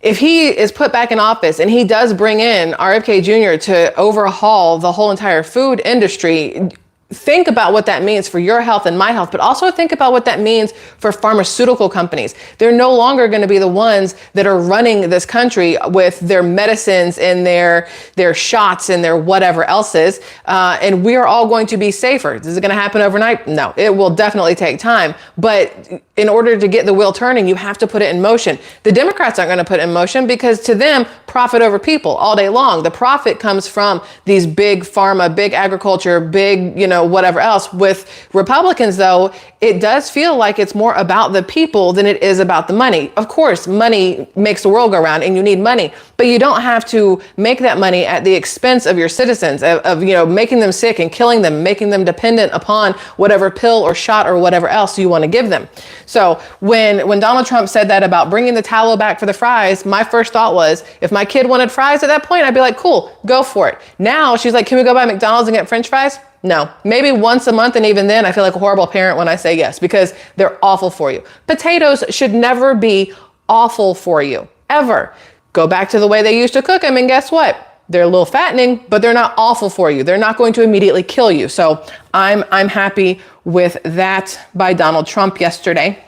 If he is put back in office and he does bring in RFK Jr. to overhaul the whole entire food industry, think about what that means for your health and my health, but also think about what that means for pharmaceutical companies. They're no longer going to be the ones that are running this country with their medicines and their shots and their whatever else is. And we are all going to be safer. Is it going to happen overnight? No, it will definitely take time. But in order to get the wheel turning, you have to put it in motion. The Democrats aren't going to put it in motion because to them, profit over people all day long. The profit comes from these big pharma, big agriculture, big, whatever else. With Republicans, though, it does feel like it's more about the people than it is about the money. Of course, money makes the world go round and you need money, but you don't have to make that money at the expense of your citizens, of making them sick and killing them, making them dependent upon whatever pill or shot or whatever else you want to give them. So when Donald Trump said that about bringing the tallow back for the fries, my first thought was, if my kid wanted fries at that point, I'd be like, cool, go for it. Now she's like, can we go by McDonald's and get French fries? No, maybe once a month. And even then I feel like a horrible parent when I say yes, because they're awful for you. Potatoes should never be awful for you, ever. Go back to the way they used to cook them. And guess what? They're a little fattening, but they're not awful for you. They're not going to immediately kill you. So I'm happy with that by Donald Trump yesterday.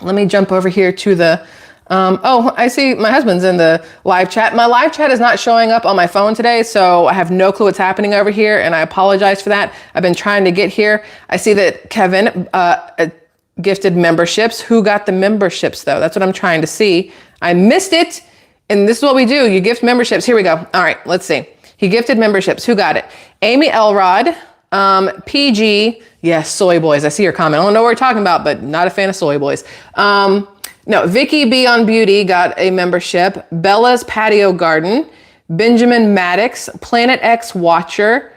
Let me jump over here to the, I see my husband's in the live chat. My live chat is not showing up on my phone today, so I have no clue what's happening over here, and I apologize for that. I've been trying to get here. I see that Kevin gifted memberships. Who got the memberships, though? That's what I'm trying to see. I missed it, and this is what we do. You gift memberships. Here we go. All right, let's see. He gifted memberships. Who got it? Amy Elrod, PG. Yes, soy boys. I see your comment. I don't know what we're talking about, but not a fan of soy boys. No, Vicky B on Beauty got a membership. Bella's Patio Garden, Benjamin Maddox, Planet X Watcher,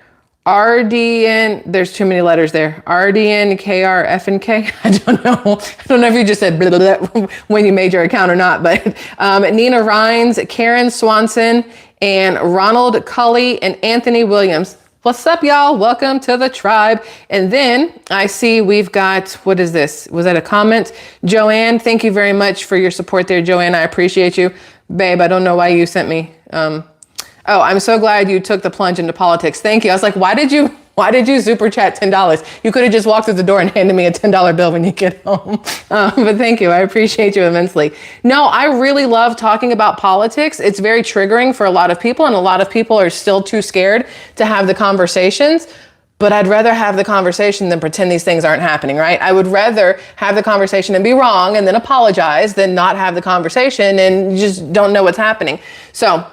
RDN, there's too many letters there. RDN, KR, F and K. I don't know. I don't know if you just said blah, blah, blah, when you made your account or not, but Nina Rhines, Karen Swanson, and Ronald Cully and Anthony Williams. What's up, y'all? Welcome to the tribe. And then I see we've got, what is this? Was that a comment? Joanne, thank you very much for your support there, Joanne. I appreciate you. Babe, I don't know why you sent me. Oh, I'm so glad you took the plunge into politics. Thank you. I was like, why did you super chat $10? You could have just walked through the door and handed me a $10 bill when you get home. But thank you. I appreciate you immensely. No, I really love talking about politics. It's very triggering for a lot of people, and a lot of people are still too scared to have the conversations. But I'd rather have the conversation than pretend these things aren't happening, right? I would rather have the conversation and be wrong and then apologize than not have the conversation and you just don't know what's happening. So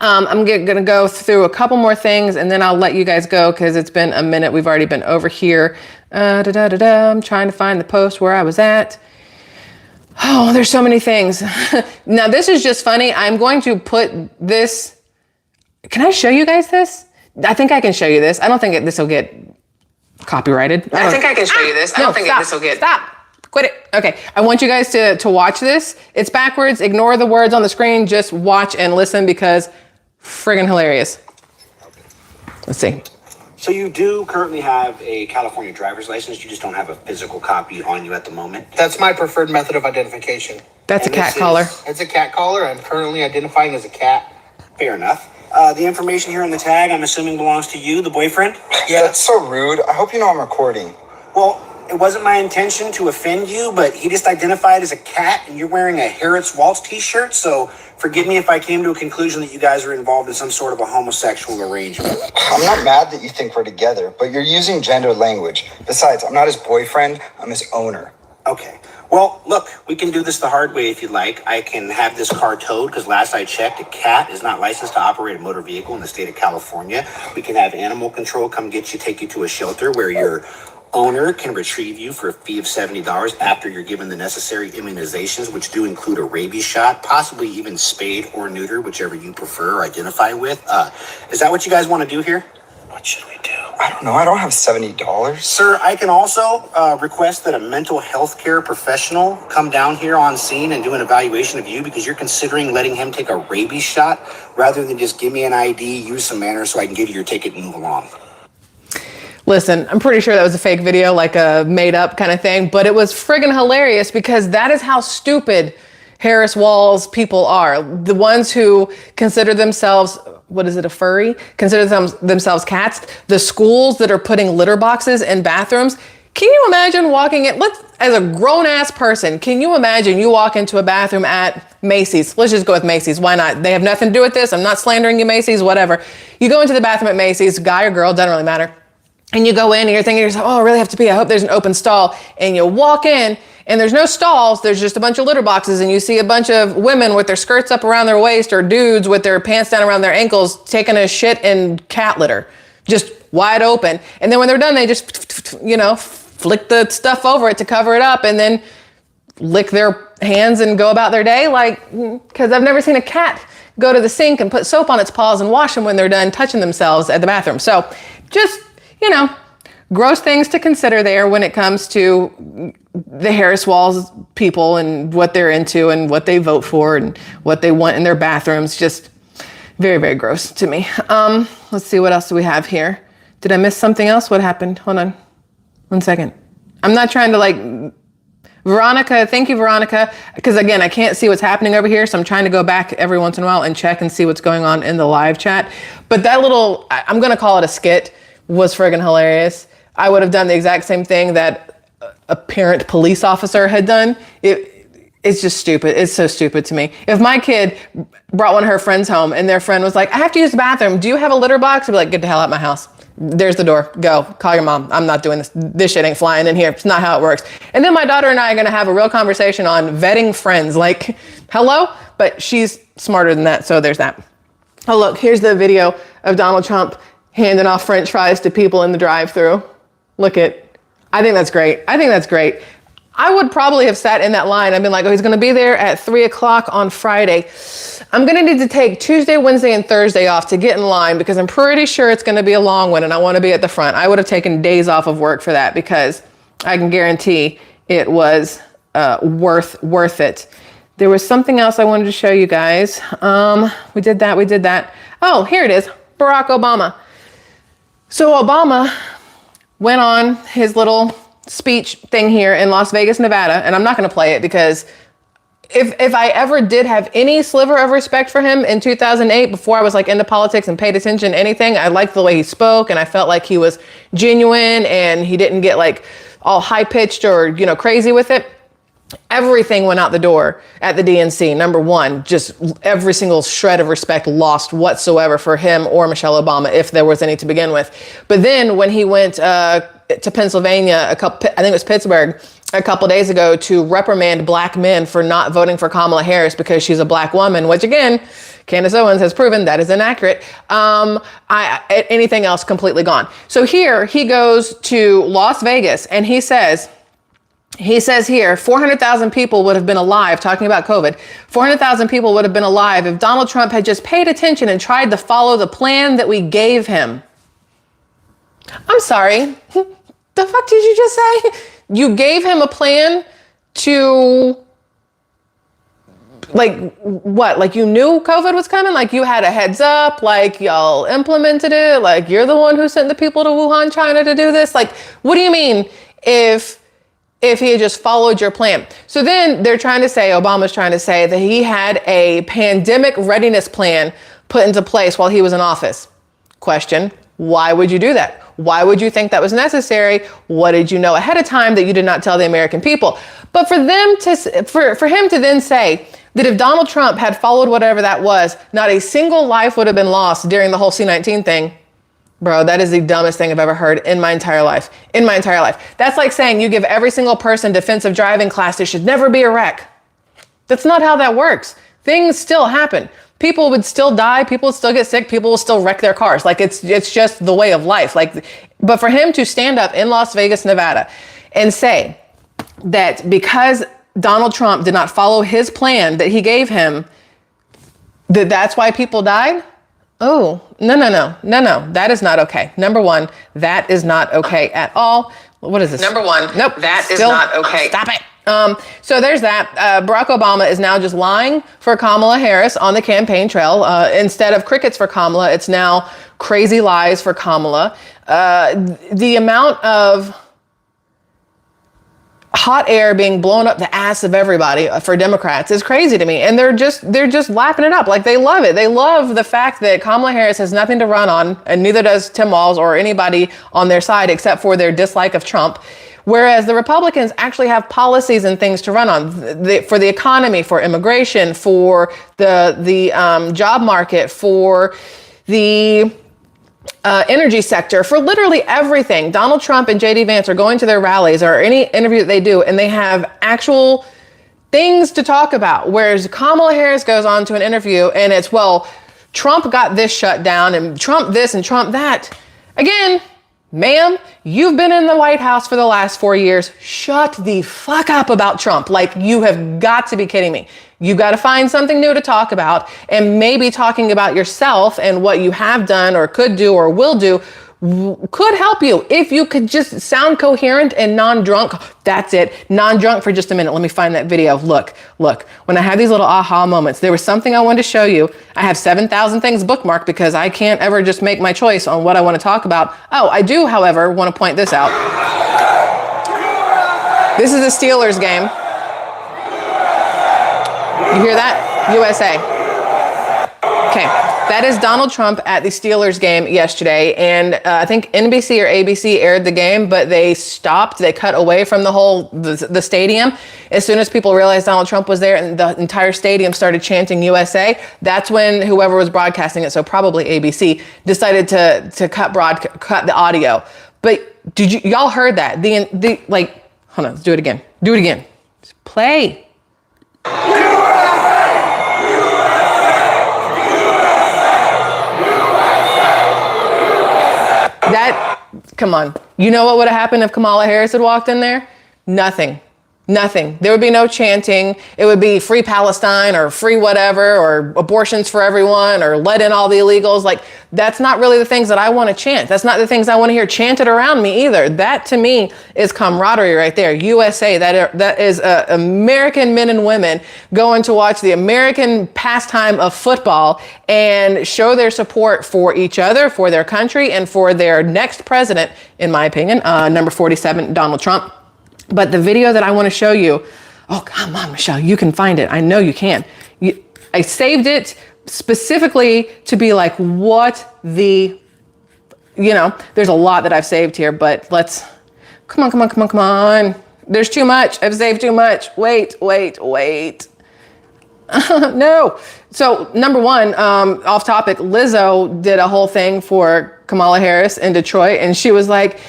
I'm going to go through a couple more things and then I'll let you guys go because it's been a minute. We've already been over here. I'm trying to find the post where I was at. Oh, there's so many things. Now, this is just funny. I'm going to put this. Can I show you guys this? I think I can show you this. I don't think this will get copyrighted. I think I can show you this. I don't think this will get. Stop. Quit it. Okay. I want you guys to watch this. It's backwards. Ignore the words on the screen. Just watch and listen because friggin' hilarious. Let's see. So you do currently have a California driver's license. You just don't have a physical copy on you at the moment. That's my preferred method of identification. That's a cat collar. It's a cat collar. I'm currently identifying as a cat. Fair enough. The information here on the tag, I'm assuming belongs to you, the boyfriend? Yeah, that's so rude. I hope you know I'm recording. Well, it wasn't my intention to offend you, but he just identified as a cat, and you're wearing a Harris Walz t-shirt, so forgive me if I came to a conclusion that you guys are involved in some sort of a homosexual arrangement. I'm not mad that you think we're together, but you're using gendered language. Besides, I'm not his boyfriend, I'm his owner. Okay. Well, look, we can do this the hard way if you'd like. I can have this car towed because last I checked, a cat is not licensed to operate a motor vehicle in the state of California. We can have animal control come get you, take you to a shelter where your owner can retrieve you for a fee of $70 after you're given the necessary immunizations, which do include a rabies shot, possibly even spayed or neuter, whichever you prefer or identify with. Is that what you guys want to do here? What should we do? I don't know. I don't have $70. Sir, I can also request that a mental health care professional come down here on scene and do an evaluation of you because you're considering letting him take a rabies shot rather than just give me an ID, use some manners so I can give you your ticket and move along. Listen, I'm pretty sure that was a fake video, like a made up kind of thing, but it was friggin' hilarious because that is how stupid Harris Walz people are. The ones who consider themselves, what is it, a furry? Consider themselves cats. The schools that are putting litter boxes in bathrooms. Can you imagine walking in, as a grown ass person, can you imagine you walk into a bathroom at Macy's? Let's just go with Macy's. Why not? They have nothing to do with this. I'm not slandering you, Macy's, whatever. You go into the bathroom at Macy's, guy or girl, doesn't really matter. And you go in and you're thinking to yourself, oh, I really have to pee. I hope there's an open stall. And you walk in and there's no stalls. There's just a bunch of litter boxes. And you see a bunch of women with their skirts up around their waist or dudes with their pants down around their ankles taking a shit in cat litter. just wide open. And then when they're done, they just, flick the stuff over it to cover it up and then lick their hands and go about their day. Like, because I've never seen a cat go to the sink and put soap on its paws and wash them when they're done touching themselves at the bathroom. So just, gross things to consider there when it comes to the Harris Walz people and what they're into and what they vote for and what they want in their bathrooms. Just very, very gross to me. Let's see, what else do we have here? Did I miss something else? What happened? Hold on 1 second. I'm not trying to Veronica, thank you, Veronica. Because again, I can't see what's happening over here. So I'm trying to go back every once in a while and check and see what's going on in the live chat. But that little, I'm going to call it a skit, was friggin' hilarious. I would have done the exact same thing that a parent police officer had done. It's just stupid. It's so stupid to me. If my kid brought one of her friends home and their friend was like, I have to use the bathroom. Do you have a litter box? I'd be like, get the hell out of my house. There's the door. Go. Call your mom. I'm not doing this. This shit ain't flying in here. It's not how it works. And then my daughter and I are going to have a real conversation on vetting friends. Like, hello? But she's smarter than that. So there's that. Oh, look, here's the video of Donald Trump handing off French fries to people in the drive-thru. I think that's great. I would probably have sat in that line. I've been like, oh, he's going to be there at 3:00 on Friday. I'm going to need to take Tuesday, Wednesday, and Thursday off to get in line because I'm pretty sure it's going to be a long one and I want to be at the front. I would have taken days off of work for that because I can guarantee it was worth it. There was something else I wanted to show you guys. We did that. Oh, here it is. Barack Obama. So Obama went on his little speech thing here in Las Vegas, Nevada, and I'm not going to play it because if I ever did have any sliver of respect for him in 2008, before I was into politics and paid attention to anything, I liked the way he spoke and I felt like he was genuine and he didn't get all high pitched or, crazy with it. Everything went out the door at the DNC. Number one, just every single shred of respect lost whatsoever for him or Michelle Obama, if there was any to begin with. But then when he went to Pennsylvania, I think it was Pittsburgh, a couple days ago to reprimand black men for not voting for Kamala Harris because she's a black woman, which again, Candace Owens has proven that is inaccurate. Anything else completely gone. So here he goes to Las Vegas and he says here, 400,000 people would have been alive, talking about COVID, 400,000 people would have been alive if Donald Trump had just paid attention and tried to follow the plan that we gave him. I'm sorry. The fuck did you just say? You gave him a plan to, what? You knew COVID was coming? You had a heads up? Y'all implemented it? You're the one who sent the people to Wuhan, China to do this? What do you mean if he had just followed your plan? So then Obama's trying to say that he had a pandemic readiness plan put into place while he was in office. Question, why would you do that? Why would you think that was necessary? What did you know ahead of time that you did not tell the American people? But for him to then say that if Donald Trump had followed whatever that was, not a single life would have been lost during the whole C-19 thing. Bro, that is the dumbest thing I've ever heard in my entire life. That's like saying you give every single person defensive driving class, there should never be a wreck. That's not how that works. Things still happen. People would still die. People would still get sick. People will still wreck their cars. It's just the way of life. But for him to stand up in Las Vegas, Nevada and say that because Donald Trump did not follow his plan that he gave him, that's why people died. Oh, no. That is not okay. Number one, that is not okay at all. What is this? Number one, nope. That is not okay. Stop it. So there's that. Barack Obama is now just lying for Kamala Harris on the campaign trail. Instead of crickets for Kamala, it's now crazy lies for Kamala. The amount of hot air being blown up the ass of everybody for Democrats is crazy to me. And they're just lapping it up. They love it. They love the fact that Kamala Harris has nothing to run on, and neither does Tim Walz or anybody on their side except for their dislike of Trump. Whereas the Republicans actually have policies and things to run on for the economy, for immigration, for the job market, for the energy sector, for literally everything. Donald Trump and JD Vance are going to their rallies or any interview that they do, and they have actual things to talk about. Whereas Kamala Harris goes on to an interview and it's, well, Trump got this shut down and Trump this and Trump that. Again, ma'am, you've been in the White House for the last 4 years. Shut the fuck up about Trump. Like, you have got to be kidding me. You got to find something new to talk about, and maybe talking about yourself and what you have done or could do or will do could help you. If you could just sound coherent and non-drunk, that's it. Non-drunk for just a minute. Let me find that video. Look, when I have these little aha moments, there was something I wanted to show you. I have 7,000 things bookmarked because I can't ever just make my choice on what I want to talk about. Oh, I do, however, want to point this out. This is a Steelers game. You hear that? USA. Okay, that is Donald Trump at the Steelers game yesterday, and I think NBC or ABC aired the game, but they stopped. They cut away from the stadium as soon as people realized Donald Trump was there, and the entire stadium started chanting USA. That's when whoever was broadcasting it, so probably ABC, decided to cut the audio. But did y'all heard that? Hold on, let's do it again. Do it again. Just play. Come on. You know what would have happened if Kamala Harris had walked in there? Nothing. There would be no chanting. It would be free Palestine or free whatever, or abortions for everyone, or let in all the illegals. Like, that's not really the things that I want to chant. That's not the things I want to hear chanted around me either. That to me is camaraderie right there. USA, that is American men and women going to watch the American pastime of football and show their support for each other, for their country, and for their next president, in my opinion, number 47, Donald Trump. But the video that I want to show you, oh, come on, Michelle, you can find it. I know you can. I saved it specifically to be like, what the, there's a lot that I've saved here, but come on. There's too much. I've saved too much. Wait. No. So number one, off topic, Lizzo did a whole thing for Kamala Harris in Detroit, and she was like,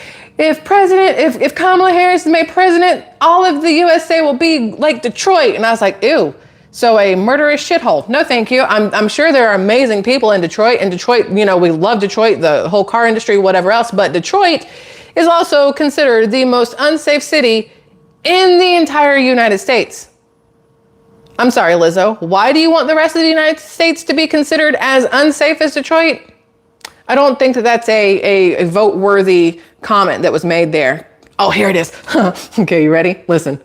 if Kamala Harris is made president, all of the USA will be like Detroit. And I was like, ew. So a murderous shithole. No, thank you. I'm sure there are amazing people in Detroit. In Detroit, we love Detroit, the whole car industry, whatever else. But Detroit is also considered the most unsafe city in the entire United States. I'm sorry, Lizzo. Why do you want the rest of the United States to be considered as unsafe as Detroit? I don't think that's a vote-worthy comment that was made there. Oh, here it is. Okay, you ready? Listen.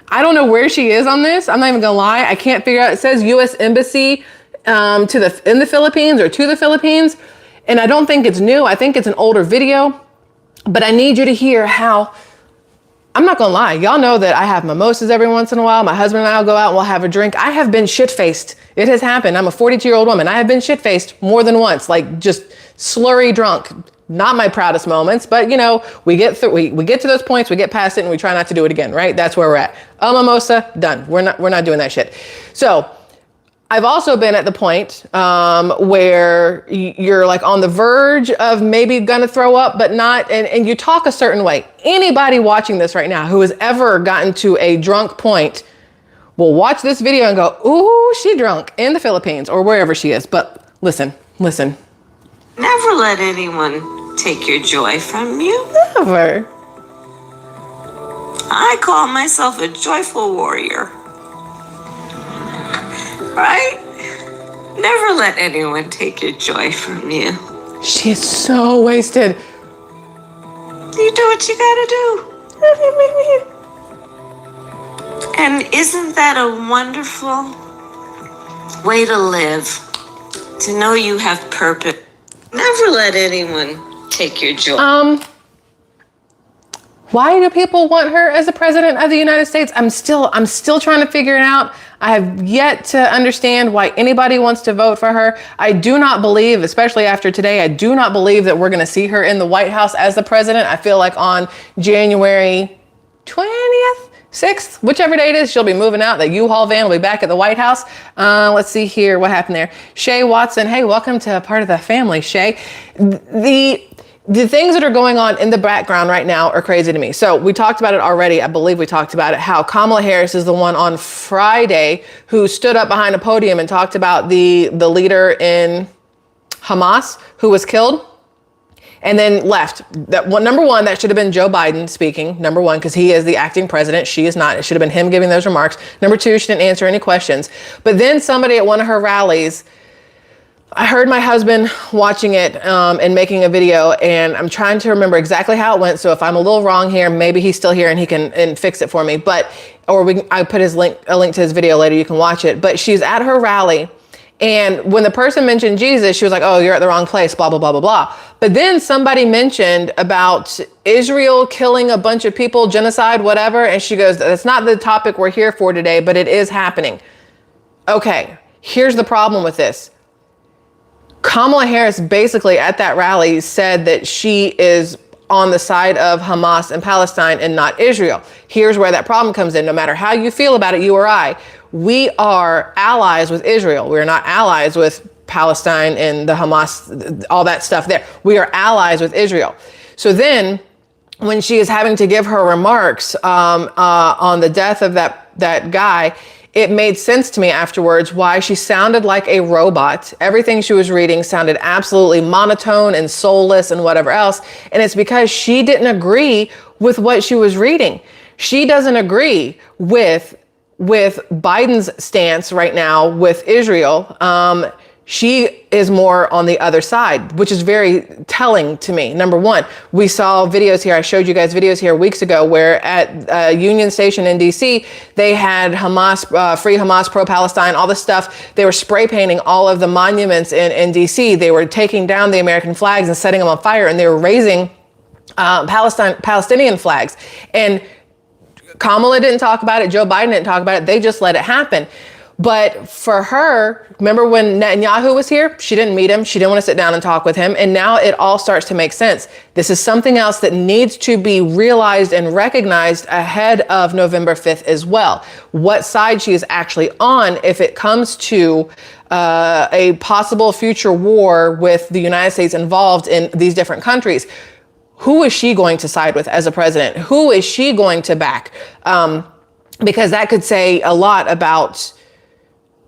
I don't know where she is on this. I'm not even gonna lie. I can't figure out. It says U.S. Embassy in the Philippines or to the Philippines. And I don't think it's new. I think it's an older video. But I need you to hear how, I'm not gonna lie. Y'all know that I have mimosas every once in a while. My husband and I will go out and we'll have a drink. I have been shit-faced. It has happened. I'm a 42-year-old woman. I have been shit-faced more than once, like just slurry drunk. Not my proudest moments, but we get through, we get to those points, we get past it, and we try not to do it again, right? That's where we're at. A mimosa, done. We're not doing that shit. So I've also been at the point where you're like on the verge of maybe gonna throw up, but not, and you talk a certain way. Anybody watching this right now who has ever gotten to a drunk point will watch this video and go, ooh, she drunk in the Philippines or wherever she is. But listen. Never let anyone take your joy from you. Never. I call myself a joyful warrior. Right? Never let anyone take your joy from you. She is so wasted. You do what you gotta do. And isn't that a wonderful way to live? To know you have purpose. Never let anyone take your joy. Why do people want her as the president of the United States? I'm still trying to figure it out. I have yet to understand why anybody wants to vote for her. I do not believe, especially after today, I do not believe that we're going to see her in the White House as the president. I feel like on January 20th, 6th, whichever day it is, she'll be moving out. The U-Haul van will be back at the White House. Let's see here. What happened there? Shay Watson. Hey, welcome to a part of the family, Shay. The things that are going on in the background right now are crazy to me. So we talked about it already. I believe we talked about it, how Kamala Harris is the one on Friday who stood up behind a podium and talked about the leader in Hamas who was killed. and then left. That one, number one, that should have been Joe Biden speaking, number one, because he is the acting president. She is not. It should have been him giving those remarks. Number two, she didn't answer any questions. But then somebody at one of her rallies, I heard my husband watching it and making a video, and I'm trying to remember exactly how it went. So if I'm a little wrong here, maybe he's still here and he can fix it for me. But I put a link to his video later. You can watch it. But she's at her rally, and when the person mentioned Jesus, she was like, "Oh, you're at the wrong place." Blah blah blah blah blah. But then somebody mentioned about Israel killing a bunch of people, genocide, whatever, and she goes, "That's not the topic we're here for today, but it is happening." Okay, here's the problem with this. Kamala Harris basically at that rally said that she is on the side of Hamas and Palestine and not Israel. Here's where that problem comes in. No matter how you feel about it, you or I, we are allies with Israel. We're not allies with Palestine and the Hamas, all that stuff there. We are allies with Israel. So then when she is having to give her remarks on the death of that guy, it made sense to me afterwards why she sounded like a robot. Everything she was reading sounded absolutely monotone and soulless and whatever else. And it's because she didn't agree with what she was reading. She doesn't agree with Biden's stance right now with Israel. She is more on the other side, which is very telling to me. Number one, we saw videos here. I showed you guys videos here weeks ago where at Union Station in DC, they had Hamas, free Hamas, pro-Palestine, all this stuff. They were spray painting all of the monuments in DC. They were taking down the American flags and setting them on fire, and they were raising Palestinian flags. And Kamala didn't talk about it. Joe Biden didn't talk about it. They just let it happen. But for her, remember when Netanyahu was here? She didn't meet him. She didn't want to sit down and talk with him. And now it all starts to make sense. This is something else that needs to be realized and recognized ahead of November 5th as well. What side she is actually on if it comes to a possible future war with the United States involved in these different countries. Who is she going to side with as a president? Who is she going to back? Because that could say a lot about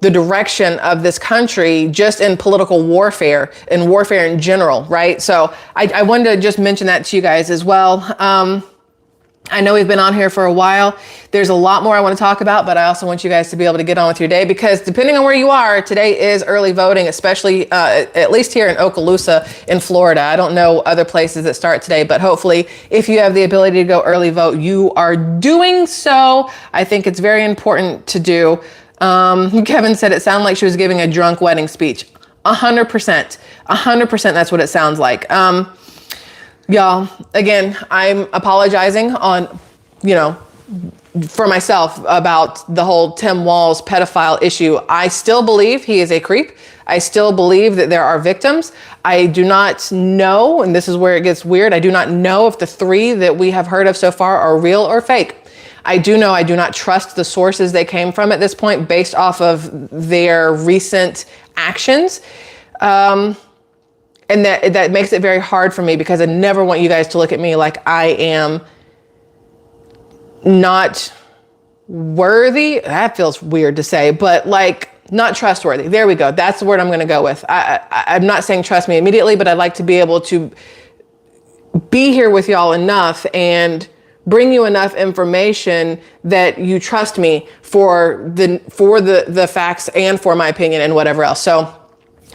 the direction of this country just in political warfare and warfare in general, right? So I wanted to just mention that to you guys as well. I know we've been on here for a while. There's a lot more I want to talk about, but I also want you guys to be able to get on with your day because depending on where you are, today is early voting, especially at least here in Okaloosa in Florida. I don't know other places that start today, but hopefully if you have the ability to go early vote, you are doing so. I think it's very important to do. Kevin said it sounded like she was giving a drunk wedding speech. 100%. 100% that's what it sounds like. Y'all, again, I'm apologizing for myself about the whole Tim Walz pedophile issue. I still believe he is a creep. I still believe that there are victims. I do not know, and this is where it gets weird, I do not know if the 3 that we have heard of so far are real or fake. I do know I do not trust the sources they came from at this point based off of their recent actions. And that makes it very hard for me because I never want you guys to look at me like I am not worthy. That feels weird to say, but like not trustworthy. There we go. That's the word I'm going to go with. I'm not saying trust me immediately, but I'd like to be able to be here with y'all enough and bring you enough information that you trust me for the facts and for my opinion and whatever else. So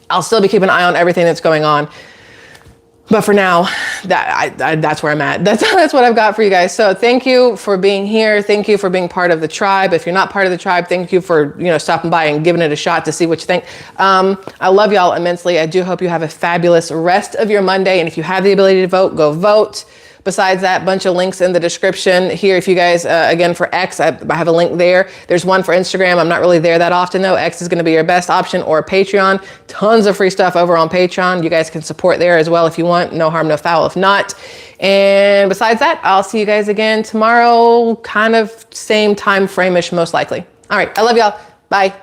I'll still be keeping an eye on everything that's going on. But for now, that's where I'm at. That's what I've got for you guys. So thank you for being here. Thank you for being part of the tribe. If you're not part of the tribe, thank you for stopping by and giving it a shot to see what you think. I love y'all immensely. I do hope you have a fabulous rest of your Monday. And if you have the ability to vote, go vote. Besides that, bunch of links in the description here. If you guys, again, for X, I have a link there. There's one for Instagram. I'm not really there that often though. X is going to be your best option, or Patreon. Tons of free stuff over on Patreon. You guys can support there as well if you want. No harm, no foul if not. And besides that, I'll see you guys again tomorrow, kind of same time frame-ish, most likely. All right. I love y'all. Bye.